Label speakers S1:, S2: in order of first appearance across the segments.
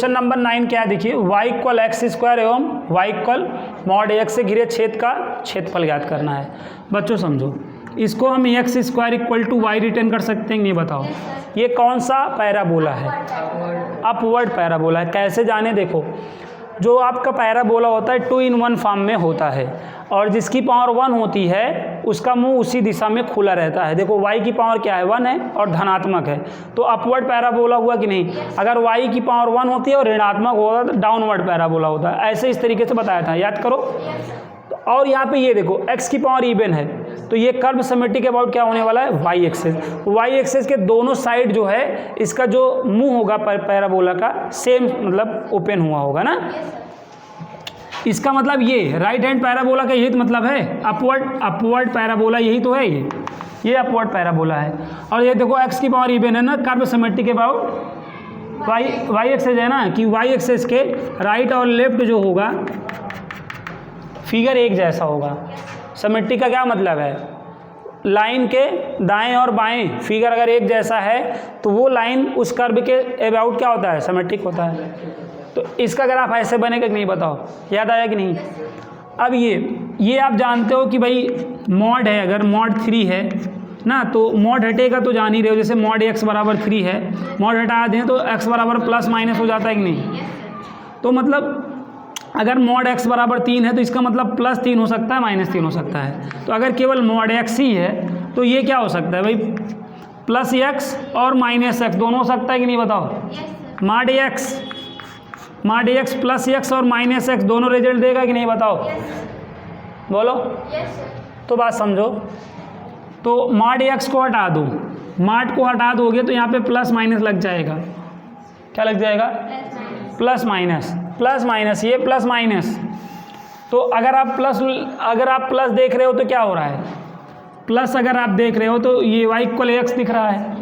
S1: Question number 9 क्या है देखिए, y इक्वल एक्स स्क्वायर एवं y इक्वल मॉड x से घिरे छेद का क्षेत्रफल ज्ञात करना है। बच्चों समझो, इसको हम x square equal to y written कर सकते हैं, नहीं बताओ। ये कौन सा पैराबोला है? अपवर्ड पैराबोला है। कैसे जाने, देखो जो आपका पैराबोला होता है 2 in 1 फॉर्म में होता है और जिसकी पावर 1 होती है उसका मुंह उसी दिशा में खुला रहता है। देखो y की पावर क्या है, 1 है और धनात्मक है, तो अपवर्ड पैराबोला हुआ कि नहीं। अगर y की पावर 1 होती है और ऋणात्मक होगा तो डाउनवर्ड पैराबोला होता है। ऐसे इस तरीके से बताया था, याद करो। और यहाँ पे ये देखो x की पावर इवन है, तो ये कर्व सिमेट्रिक अबाउट क्या होने वाला है, y एक्सेस। y एक्सेस के दोनों साइड जो है इसका जो मुंह होगा पैराबोला का सेम मतलब ओपन हुआ होगा ना। इसका मतलब ये राइट हैंड पैराबोला का यही तो मतलब है, अपवर्ड पैराबोला यही तो है, ये अपवर्ड पैराबोला है। और ये देखो x की पावर इवन है ना, curve symmetric about y axis है ना, कि y एक्सेस के राइट और लेफ्ट जो होगा फिगर एक जैसा होगा। सिमेट्रिक का क्या मतलब है, लाइन के दाएं और बाएं फिगर अगर एक जैसा है तो वो लाइन उस कर्व के अबाउट क्या होता है, सिमेट्रिक होता है। तो इसका ग्राफ ऐसे बनेगा कि नहीं बताओ, याद आया कि नहीं। अब ये आप जानते हो कि भाई मॉड है, अगर मॉड 3 है ना तो मॉड हटेगा तो जान ही रहे हो। जैसे मॉड x बराबर 3 है, मॉड हटा दें तो x बराबर प्लस माइनस हो जाता है कि नहीं। तो मतलब अगर मॉड x बराबर 3 है तो इसका मतलब +3 हो सकता है, -3 हो सकता है। तो अगर केवल मॉड x ही है तो ये क्या हो सकता है भाई, +x और -x दोनों हो सकता है कि नहीं बताओ। मॉड x प्लस x और -x दोनों रिजल्ट देगा कि नहीं बताओ, बोलो। तो बात समझो, तो मॉड x को हटा दो, मॉड को हटा दोगे तो यहाँ पे प्लस माइनस लग जाएगा। क्या लग जाएगा, प्लस माइनस, ये प्लस माइनस। तो अगर आप प्लस देख रहे हो तो क्या हो रहा है, प्लस अगर आप देख रहे हो तो ये y इक्वल x दिख रहा है,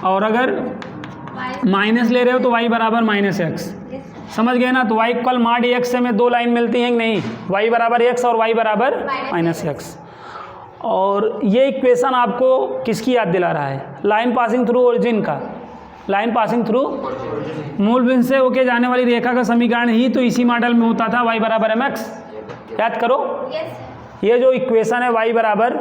S1: और अगर माइनस ले रहे हो तो y बराबर -x। समझ गए ना। तो y इक्वल मॉड x से में 2 लाइन मिलती हैं कि नहीं, y बराबर x और y बराबर -x। और ये इक्वेशन आपको किसकी याद दिला रहा है, लाइन पासिंग थ्रू ओरिजिन का। लाइन पासिंग थ्रू मूल बिंदु से होके जाने वाली रेखा का समीकरण ही तो इसी मॉडल में होता था, y बराबर mx। याद करो, ये जो इक्वेशन है y बराबर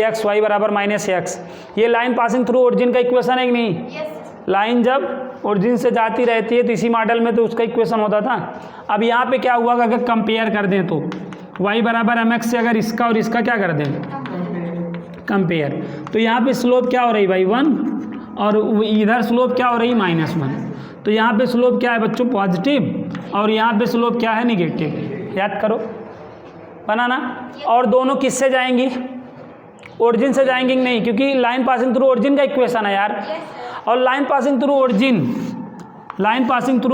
S1: x, y बराबर -x, ये लाइन पासिंग थ्रू ओरिजिन का इक्वेशन है कि नहीं। लाइन जब ओरिजिन से जाती रहती है तो इसी मॉडल में तो उसका इक्वेशन होता था। अब यहाँ पे क्या हुआ, अगर कंपेयर कर दें तो y बराबर mx से अगर इसका और इसका क्या कर दें, कंपेयर, तो यहाँ पे स्लोप क्या हो रही भाई 1, और इधर स्लोप क्या हो रही -1। तो यहाँ पे स्लोप क्या है बच्चों, पॉजिटिव, और यहाँ पे स्लोप क्या है, निगेटिव। याद करो, बनाना। और दोनों किससे जाएंगी, ओरिजिन से जाएंगी नहीं, क्योंकि लाइन पासिंग थ्रू ओरिजिन का इक्वेशन है यार। और लाइन पासिंग थ्रू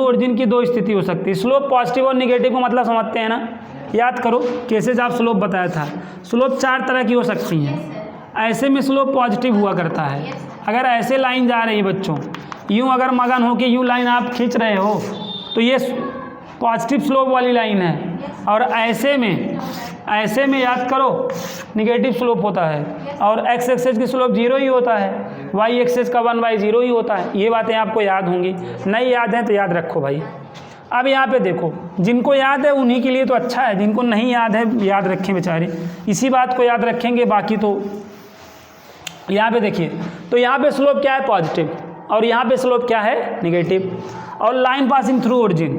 S1: ओरिजिन की 2 स्थिति हो सकती है, स्लोप पॉजिटिव और निगेटिव को मतलब समझते हैं ना। याद करो कैसे आप स्लोप बताया था, स्लोप 4 तरह की हो सकती हैं। ऐसे में स्लोप पॉजिटिव हुआ करता है, अगर ऐसे लाइन जा रही है बच्चों, यूँ अगर मगन हो कि यूँ लाइन आप खींच रहे हो तो ये पॉजिटिव स्लोप वाली लाइन है, और ऐसे में याद करो निगेटिव स्लोप होता है, और x एक्सेस की स्लोप 0 ही होता है, y एक्सेस का 1/0 ही होता है। ये बातें आपको याद होंगी, नहीं याद है तो याद रखो भाई। अब यहाँ पे देखो, जिनको याद है उन्हीं के लिए तो अच्छा है, जिनको नहीं याद है याद रखें बेचारे, इसी बात को याद रखेंगे, बाकी तो यहाँ पे देखिए। तो यहाँ पे स्लोप क्या है, पॉजिटिव, और यहाँ पे स्लोप क्या है, निगेटिव। और लाइन पासिंग थ्रू ओरिजिन,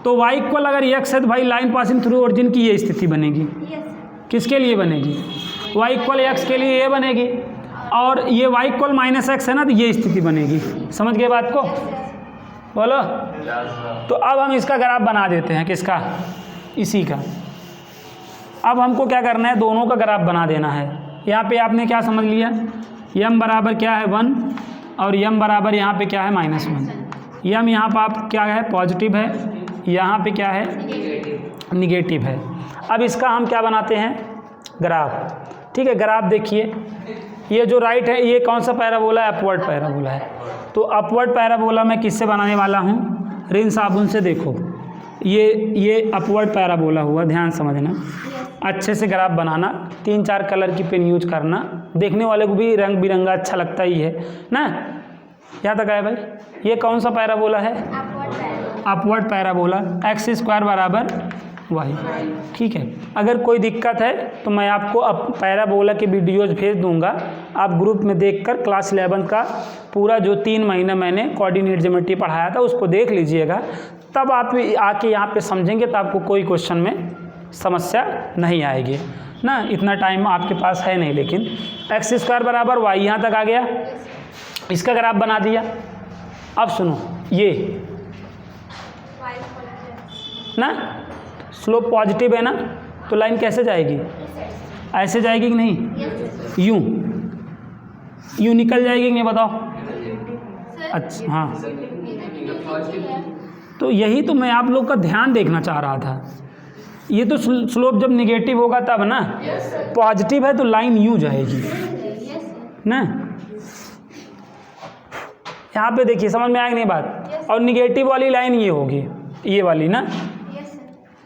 S1: तो y इक्वल अगर x है तो भाई लाइन पासिंग थ्रू ओरिजिन की ये स्थिति बनेगी। किसके लिए बनेगी, y इक्वल x के लिए ये बनेगी, और ये y इक्वल -x है ना, तो ये स्थिति बनेगी। समझ गए बात को, बोलो। तो अब हम इसका ग्राफ बना देते हैं, किसका, इसी का। अब हमको क्या करना है, दोनों का ग्राफ बना देना है। यहाँ पे आपने क्या समझ लिया, m बराबर क्या है 1, और m बराबर यहाँ पे क्या है -1। m यहाँ पर आप क्या है, पॉजिटिव है, यहाँ पे क्या है, निगेटिव है। अब इसका हम क्या बनाते हैं, ग्राफ। ठीक है, ग्राफ देखिए, ये जो राइट है ये कौन सा पैराबोला है, अपवर्ड पैराबोला है। तो अपवर्ड पैराबोला मैं किससे बनाने वाला हूँ, रिन साबुन से। देखो ये अपवर्ड पैराबोला हुआ, ध्यान समझना, अच्छे से ग्राफ बनाना, 3-4 कलर की पेन यूज करना, देखने वाले को भी रंग बिरंगा अच्छा लगता ही है ना। यहाँ तक आया भाई, ये कौन सा पैराबोला है, अपवर्ड पैराबोला, एक्स स्क्वायर बराबर वाई। ठीक है, अगर कोई दिक्कत है तो मैं आपको अब पैराबोला के वीडियोज़ भेज दूंगा, आप ग्रुप में देखकर क्लास 11 का पूरा जो 3 महीना मैंने कोऑर्डिनेट ज्योमेट्री पढ़ाया था उसको देख लीजिएगा, तब आप आके यहाँ पे समझेंगे तो आपको कोई क्वेश्चन में समस्या नहीं आएगी ना। इतना टाइम आपके पास है नहीं, लेकिन एक्स स्क्वायर बराबर वाई यहाँ तक आ गया, इसका ग्राफ बना दिया। अब सुनो, ये ना स्लोप पॉजिटिव है ना, तो लाइन कैसे जाएगी? ऐसे जाएगी कि नहीं? यूं निकल जाएगी कि नहीं बताओ? अच्छा हाँ, तो यही तो मैं आप लोग का ध्यान देखना चाह रहा था। ये तो स्लोप जब निगेटिव होगा तब ना, पॉजिटिव है तो लाइन यूं जाएगी ना। यहाँ पे देखिए, समझ में आएगी नहीं बात? और निगेटिव वाली लाइन ये होगी, ये वाली ना,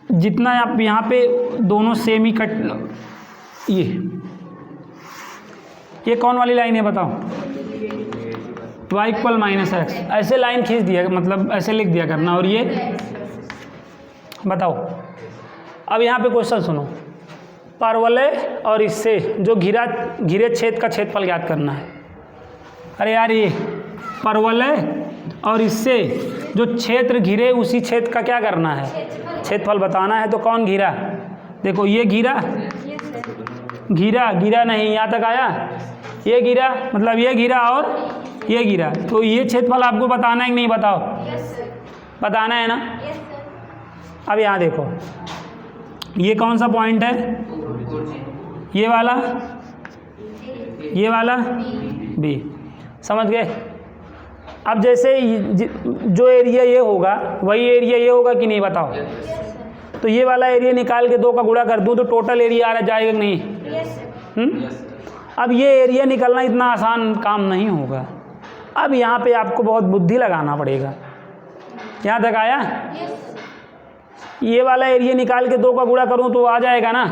S1: जितना आप यहाँ पे दोनों सेम ही कट, ये कौन वाली लाइन है बताओ? y इक्वल माइनस एक्स, ऐसे लाइन खींच दिया, मतलब ऐसे लिख दिया करना। और ये बताओ, अब यहाँ पे क्वेश्चन सुनो, परवलय और इससे जो घिरे छेद का क्षेत्रफल ज्ञात करना है। अरे यार, ये परवलय और इससे जो क्षेत्र घिरे उसी क्षेत्र का क्या करना है? क्षेत्रफल बताना है। तो कौन घिरा? देखो ये घिरा नहीं, यहाँ तक आया, ये घिरा, मतलब ये घिरा और ये घिरा, तो ये क्षेत्रफल आपको बताना है कि नहीं? बताओ, बताना है ना। अब यहाँ देखो, ये कौन सा पॉइंट है? ये वाला बी, समझ गए? अब जैसे जो एरिया ये होगा वही एरिया ये होगा कि नहीं? बताओ। तो ये वाला एरिया निकाल के 2 का गुणा कर दूं तो टोटल एरिया आ जाएगा कि नहीं? अब ये एरिया निकालना इतना आसान काम नहीं होगा। अब यहाँ पे आपको बहुत बुद्धि लगाना पड़ेगा। यहाँ तक आया? ये वाला एरिया निकाल के 2 का गुणा करूँ तो आ जाएगा ना?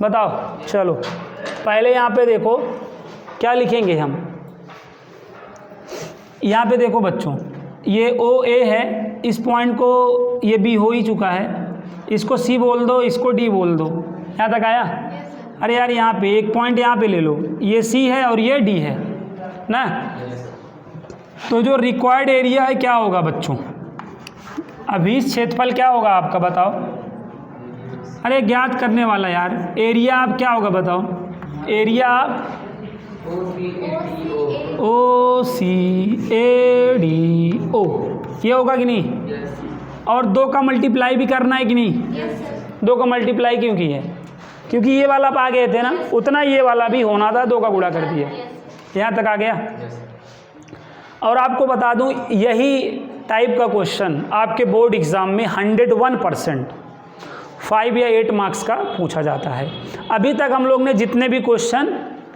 S1: बताओ। चलो पहले यहाँ पे देखो क्या लिखेंगे हम। यहाँ पे देखो बच्चों, ये ओ ए है, इस पॉइंट को ये बी हो ही चुका है, इसको सी बोल दो, इसको डी बोल दो। यहाँ तक आया? अरे यार यहाँ पे एक पॉइंट यहाँ पे ले लो, ये सी है और ये डी है ना। तो जो रिक्वायर्ड एरिया है क्या होगा बच्चों? अभी क्षेत्रफल क्या होगा आपका बताओ? अरे ज्ञात करने वाला यार, एरिया आप क्या होगा बताओ? एरिया आप ओ सी ए डी ओ, ये होगा कि नहीं? और 2 का मल्टीप्लाई भी करना है कि नहीं? 2 का मल्टीप्लाई क्यों की है? क्योंकि ये वाला आप आ गए थे ना, उतना ये वाला भी होना था, 2 का गुणा कर दिया। यहाँ तक आ गया। और आपको बता दूं, यही टाइप का क्वेश्चन आपके बोर्ड एग्ज़ाम में 101% 5 या 8 मार्क्स का पूछा जाता है। अभी तक हम लोग ने जितने भी क्वेश्चन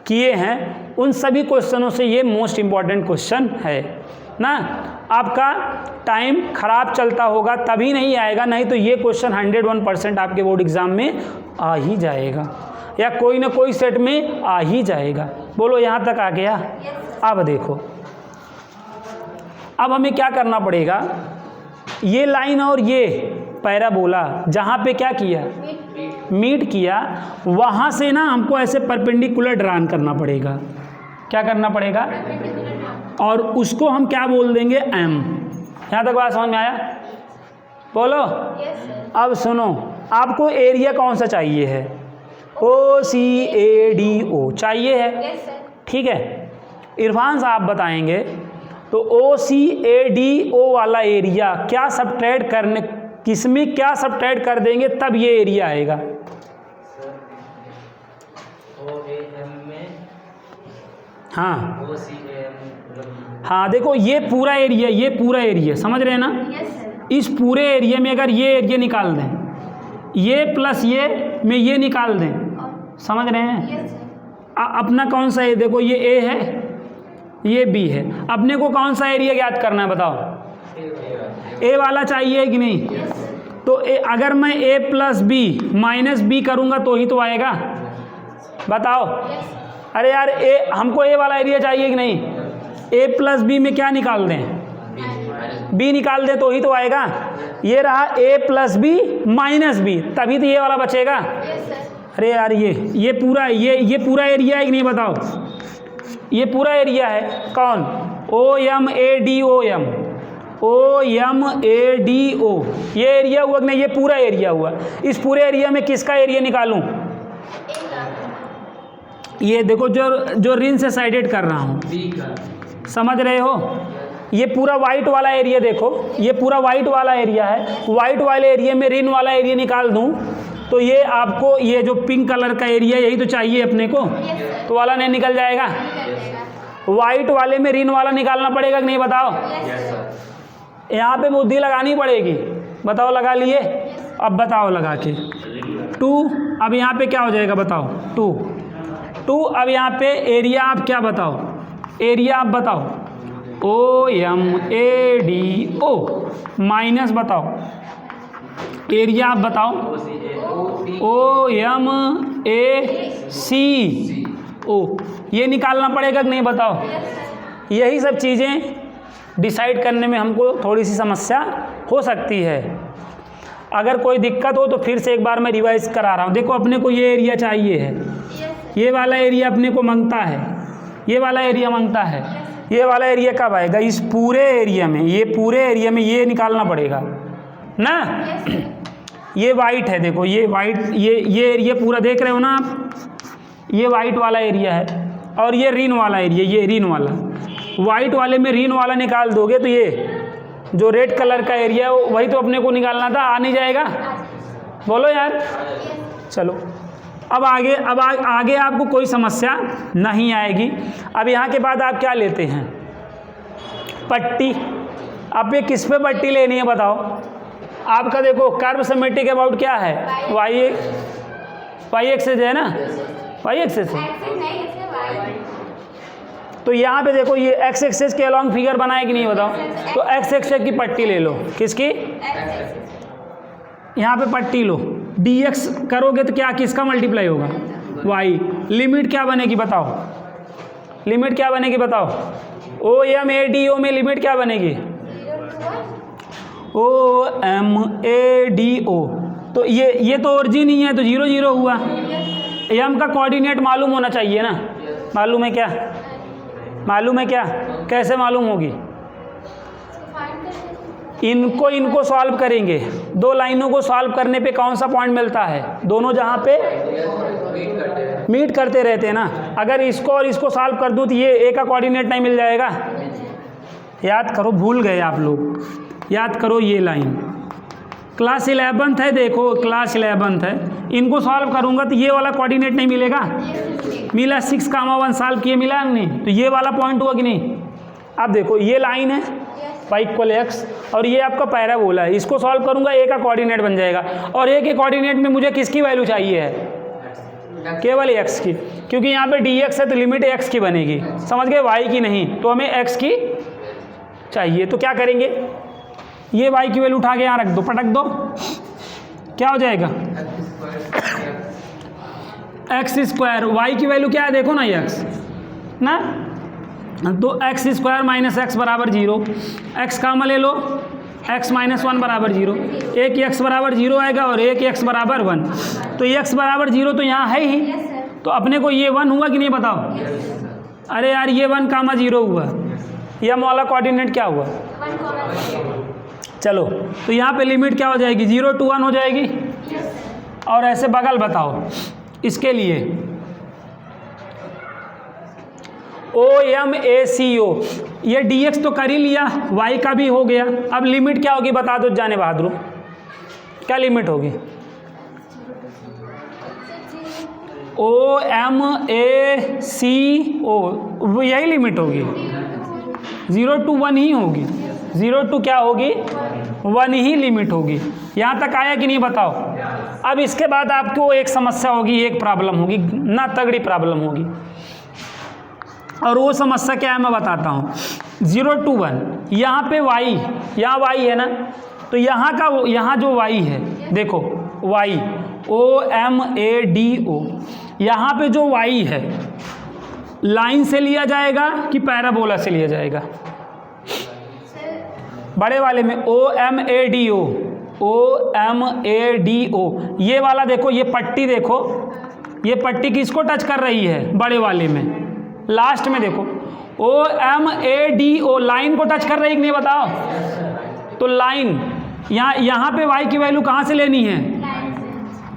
S1: किए हैं उन सभी क्वेश्चनों से ये मोस्ट इम्पॉर्टेंट क्वेश्चन है ना। आपका टाइम खराब चलता होगा तभी नहीं आएगा, नहीं तो ये क्वेश्चन 101% आपके बोर्ड एग्ज़ाम में आ ही जाएगा, या कोई ना कोई सेट में आ ही जाएगा। बोलो यहाँ तक आ गया? अब देखो, अब हमें क्या करना पड़ेगा, ये लाइन और ये पैराबोला जहाँ पे क्या किया, मीट किया, वहाँ से ना हमको ऐसे परपेंडिकुलर ड्रान करना पड़ेगा। क्या करना पड़ेगा? और उसको हम क्या बोल देंगे? एम। यहाँ तक बात समझ में आया? बोलो। अब सुनो, आपको एरिया कौन सा चाहिए है? ओ सी ए डी ओ चाहिए है, ठीक है। इरफान साहब बताएंगे तो ओ सी ए डी ओ वाला एरिया क्या सबट्रैक्ट करने, किसमें क्या सबट्रैक्ट कर देंगे तब ये एरिया आएगा? हाँ हाँ, देखो ये पूरा एरिया समझ रहे हैं ना। इस पूरे एरिया में अगर ये एरिया निकाल दें, ये प्लस ये में ये निकाल दें, समझ रहे हैं? अपना कौन सा है? देखो ये ए है, ये बी है, अपने को कौन सा एरिया ज्ञात करना है बताओ? ए वाला चाहिए कि नहीं? तो अगर मैं ए प्लस बी माइनस बी करूँगा तो ही तो आएगा, बताओ। अरे यार हमको ए वाला एरिया चाहिए कि नहीं? ए प्लस बी में क्या निकाल दें? बी निकाल दे तो ही तो आएगा। ये रहा ए प्लस बी माइनस बी, तभी तो ये वाला बचेगा। अरे यार ये पूरा ये पूरा एरिया है कि नहीं बताओ? ये पूरा एरिया है। कौन? O M A D O M, O M A D O, ये एरिया हुआ कि नहीं? ये पूरा एरिया हुआ। इस पूरे एरिया में किसका एरिया निकालूं? ये देखो जो रिन से साइडेड कर रहा हूँ, समझ रहे हो? ये पूरा वाइट वाला एरिया देखो, ये पूरा वाइट वाला एरिया है। वाइट वाले एरिया में रिन वाला एरिया निकाल दूं तो ये आपको ये जो पिंक कलर का एरिया यही तो चाहिए अपने को, तो वाला नहीं निकल जाएगा। वाइट वाले में रिन वाला निकालना पड़ेगा कि नहीं बताओ? यहाँ पे बुद्धि लगानी पड़ेगी। बताओ लगा लिए? अब बताओ लगा के 2, अब यहाँ पे क्या हो जाएगा बताओ? 2। अब यहाँ पे एरिया आप क्या बताओ? एरिया आप बताओ। O M A D O minus बताओ एरिया आप बताओ। ओ एम ए सी ओ, ये निकालना पड़ेगा कि नहीं बताओ? यही सब चीज़ें डिसाइड करने में हमको थोड़ी सी समस्या हो सकती है। अगर कोई दिक्कत हो तो फिर से एक बार मैं रिवाइज करा रहा हूँ। देखो अपने को ये एरिया चाहिए है, ये वाला एरिया अपने को मांगता है, ये वाला एरिया मांगता है। ये वाला एरिया कब आएगा? इस पूरे एरिया में, ये पूरे एरिया में ये निकालना पड़ेगा ना। ये वाइट है, देखो ये वाइट, ये एरिया पूरा देख रहे हो ना आप? ये वाइट वाला एरिया है और ये रिन वाला एरिया, ये रिन वाला। वाइट वाले में रिन वाला निकाल दोगे तो ये जो रेड कलर का एरिया है वही तो अपने को निकालना था। आ नहीं जाएगा? बोलो यार। चलो अब आगे आपको कोई समस्या नहीं आएगी। अब यहाँ के बाद आप क्या लेते हैं? पट्टी। अब ये किस पे पट्टी लेनी है बताओ? आपका देखो कर्व सिमेट्रिक अबाउट क्या है? वाई एक्सिस है ना? वाई एक्सिस है। तो यहाँ पे देखो ये एक्स एक्सिस के अलॉन्ग फिगर बनाए कि नहीं बताओ? तो एक्स एक्सिस की पट्टी ले लो। किसकी? यहाँ पे पट्टी लो। डी एक्स करोगे तो क्या किसका मल्टीप्लाई होगा? वाई। लिमिट क्या बनेगी बताओ? लिमिट क्या बनेगी बताओ? ओ एम ए डी ओ में लिमिट क्या बनेगी? O M A D O. तो ये तो ओरिजिन ही है, तो 0 0 हुआ। एम का कोऑर्डिनेट मालूम होना चाहिए ना? मालूम है क्या? मालूम है क्या? कैसे मालूम होगी? इनको सॉल्व करेंगे। 2 लाइनों को सॉल्व करने पे कौन सा पॉइंट मिलता है? दोनों जहाँ पे मीट करते रहते हैं ना। अगर इसको और इसको सॉल्व कर दूँ तो ये ए का कोऑर्डिनेट नहीं मिल जाएगा? याद करो, भूल गए आप लोग। याद करो ये लाइन क्लास 11th है, देखो क्लास 11th है। इनको सॉल्व करूँगा तो ये वाला कोऑर्डिनेट नहीं मिलेगा? मिला। 6,1 सॉल्व किए, मिला नहीं? तो ये वाला पॉइंट हुआ कि नहीं? अब देखो ये लाइन है y=x और ये आपका पैराबोला है। इसको सॉल्व करूंगा, ए का कोऑर्डिनेट बन जाएगा। और ए के कोऑर्डिनेट में मुझे किसकी वैल्यू चाहिए है? केवल x की, क्योंकि यहाँ पे dx है तो लिमिट x की बनेगी। समझ गए? y की नहीं, तो हमें x की चाहिए। तो क्या करेंगे? ये y की वैल्यू उठा के यहाँ रख दो, पटक दो। क्या हो जाएगा? x²। y की वैल्यू क्या है देखो ना, x ना। तो x² - x बराबर 0। x कामा ले लो, x - 1 बराबर 0। एक x बराबर 0 आएगा और एक x बराबर 1। तो x बराबर 0 तो यहाँ है ही, तो अपने को ये 1 हुआ कि नहीं बताओ? अरे यार ये 1, 0 हुआ। यह वाला कोऑर्डिनेट क्या हुआ? चलो तो यहाँ पे लिमिट क्या हो जाएगी? 0 to 1 हो जाएगी। और ऐसे बगल बताओ इसके लिए ओ एम ए सी ओ। ये डी एक्स तो कर ही लिया, वाई का भी हो गया। अब लिमिट क्या होगी बता दो जाने बहादुर, क्या लिमिट होगी? ओ एम ए सी ओ, यही लिमिट होगी। 0 to 1 ही होगी। 0 to क्या होगी? 1 ही लिमिट होगी। यहाँ तक आया कि नहीं बताओ? अब इसके बाद आपको एक समस्या होगी, एक प्रॉब्लम होगी ना, तगड़ी प्रॉब्लम होगी। और वो समस्या क्या है मैं बताता हूँ। 0 to 1 यहाँ पे y, यहाँ y है ना, तो यहाँ जो y है देखो y, O M A D O, यहाँ पे जो y है लाइन से लिया जाएगा कि पैराबोला से लिया जाएगा? बड़े वाले में OMADO, OMADO, ये वाला देखो, ये पट्टी देखो, ये पट्टी किसको टच कर रही है? बड़े वाले में। लास्ट में देखो OMADO लाइन को टच कर रही है कि नहीं बताओ? तो लाइन यहाँ पे y की वैल्यू कहाँ से लेनी है?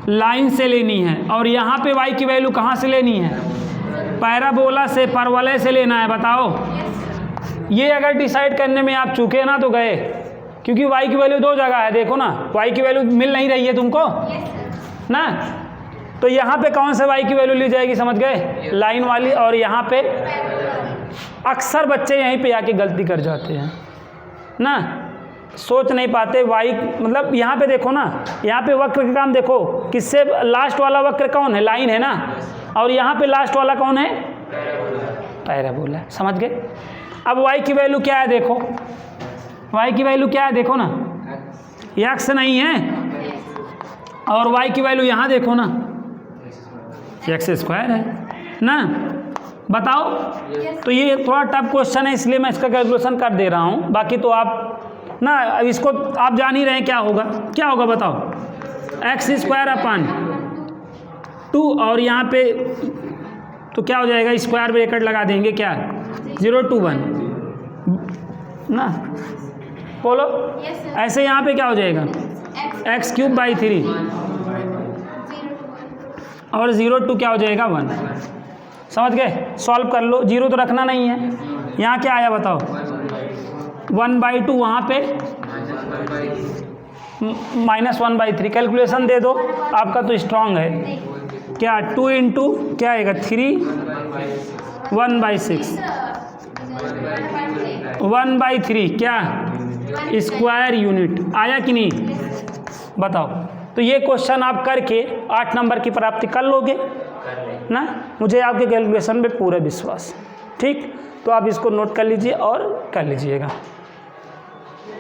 S1: लाइन से लेनी है। और यहाँ पे y की वैल्यू कहाँ से लेनी है? पैराबोला से, परवलय से लेना है। बताओ, ये अगर डिसाइड करने में आप चूके ना तो गए, क्योंकि y की वैल्यू दो जगह है। देखो ना, y की वैल्यू मिल नहीं रही है तुमको ना, तो यहाँ पे कौन से y की वैल्यू ली जाएगी? समझ गए? लाइन वाली। और यहाँ पे अक्सर बच्चे यहीं पे आके गलती कर जाते हैं ना, सोच नहीं पाते y, मतलब यहाँ पे देखो ना, यहाँ पे वक्र का काम देखो, किससे लास्ट वाला वक्र कौन है? लाइन है ना। और यहाँ पे लास्ट वाला कौन है? पैराबोला। समझ गए? अब y की वैल्यू क्या है? देखो y की वैल्यू क्या है? देखो ना, x नहीं है, और y की वैल्यू यहाँ देखो ना, x² है ना। बताओ, तो ये थोड़ा टफ क्वेश्चन है, इसलिए मैं इसका कैलकुलेशन कर दे रहा हूँ। बाकी तो आप ना, इसको आप जान ही रहे हैं क्या होगा। क्या होगा बताओ? x²/2, और यहाँ पे तो क्या हो जाएगा? स्क्वायर ब्रैकेट लगा देंगे, क्या? 0 to 1 ना, बोलो। ऐसे यहाँ पे क्या हो जाएगा? x³/3, और 0 to क्या हो जाएगा? 1। समझ गए? सॉल्व कर लो। 0 तो रखना नहीं है। यहाँ क्या आया बताओ? 1/2, वहाँ पे -1/3। कैलकुलेशन दे दो, आपका तो स्ट्रांग है। क्या? 2 इंटू क्या आएगा? 3, 1/6, 1/3 क्या? Square unit. आया कि नहीं? बताओ। तो ये क्वेश्चन आप करके 8 नंबर की प्राप्ति कर लोगे ना। मुझे आपके कैलकुलेशन पे पूरा विश्वास। ठीक, तो आप इसको नोट कर लीजिए और कर लीजिएगा।